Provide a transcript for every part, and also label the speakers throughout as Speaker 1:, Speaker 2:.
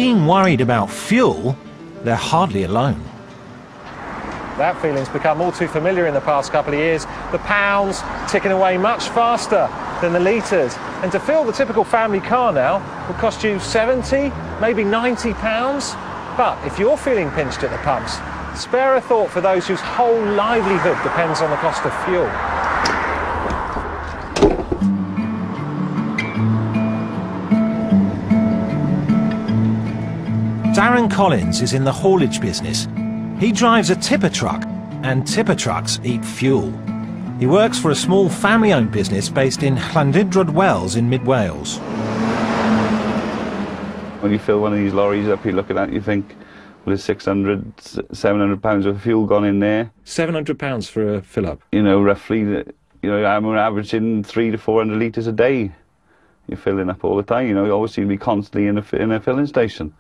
Speaker 1: being worried about fuel, they're hardly alone.
Speaker 2: That feeling's become all too familiar in the past couple of years. The pounds ticking away much faster than the litres. And to fill the typical family car now will cost you 70, maybe 90 pounds. But if you're feeling pinched at the pumps, spare a thought for those whose whole livelihood depends on the cost of fuel.
Speaker 1: Darren Collins is in the haulage business. He drives a tipper truck, and tipper trucks eat fuel. He works for a small family-owned business based in Llandudrod Wells in mid-Wales.
Speaker 3: When you fill one of these lorries up, you look at that, you think, well, there's 600, 700 pounds of fuel gone in there.
Speaker 2: £700 for a fill-up?
Speaker 3: You know, roughly, I'm averaging 300 to 400 litres a day. You're filling up all the time, you know, you always seem to be constantly in a filling station.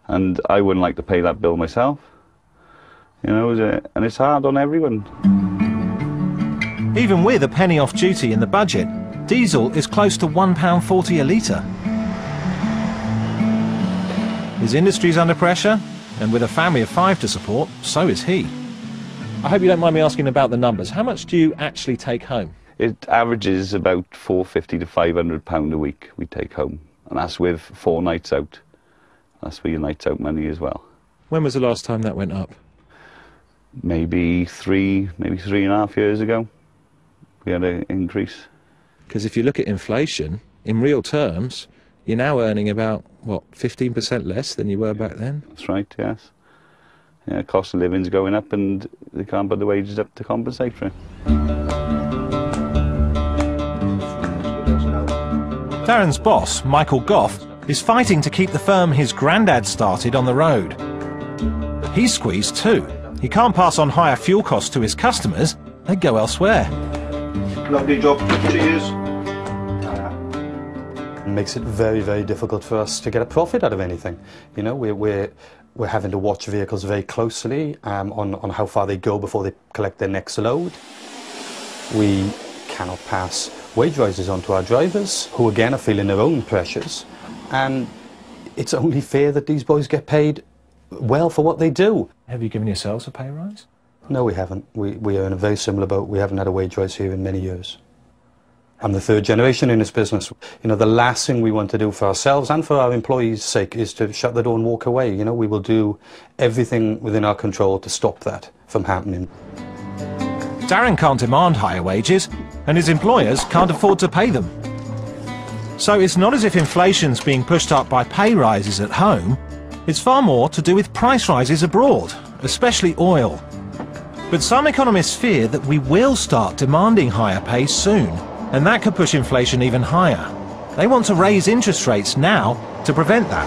Speaker 3: And I wouldn't like to pay that bill myself. You know, and it's hard on everyone.
Speaker 1: Even with a penny off duty in the budget, diesel is close to £1.40 a litre. His industry's under pressure, and with a family of 5 to support, so is he.
Speaker 2: I hope you don't mind me asking about the numbers. How much do you actually take home?
Speaker 3: It averages about £450 to £500 a week we take home, and that's with 4 nights out. That's for your nights out money as well.
Speaker 2: When was the last time that went up?
Speaker 3: Maybe 3.5 years ago, we had an increase.
Speaker 2: Because if you look at inflation, in real terms, you're now earning about, what, 15% less than you were back then?
Speaker 3: That's right, yes. Yeah, cost of living's going up and they can't put the wages up to compensate for it.
Speaker 1: Darren's boss, Michael Goff, is fighting to keep the firm his granddad started on the road. He's squeezed too. He can't pass on higher fuel costs to his customers. They go elsewhere.
Speaker 4: Lovely job. Cheers.
Speaker 5: It makes it very, very difficult for us to get a profit out of anything. You know, we're having to watch vehicles very closely on how far they go before they collect their next load. We cannot pass wage rises on to our drivers, who again are feeling their own pressures. And it's only fair that these boys get paid well for what they do.
Speaker 2: Have you given yourselves a pay rise?
Speaker 5: No, we haven't. We are in a very similar boat. We haven't had a wage rise here in many years. I'm the 3rd generation in this business. You know, the last thing we want to do for ourselves and for our employees' sake is to shut the door and walk away. You know, we will do everything within our control to stop that from happening.
Speaker 1: Darren can't demand higher wages, and his employers can't afford to pay them. So it's not as if inflation's being pushed up by pay rises at home. It's far more to do with price rises abroad, especially oil. But some economists fear that we will start demanding higher pay soon, and that could push inflation even higher. They want to raise interest rates now to prevent that.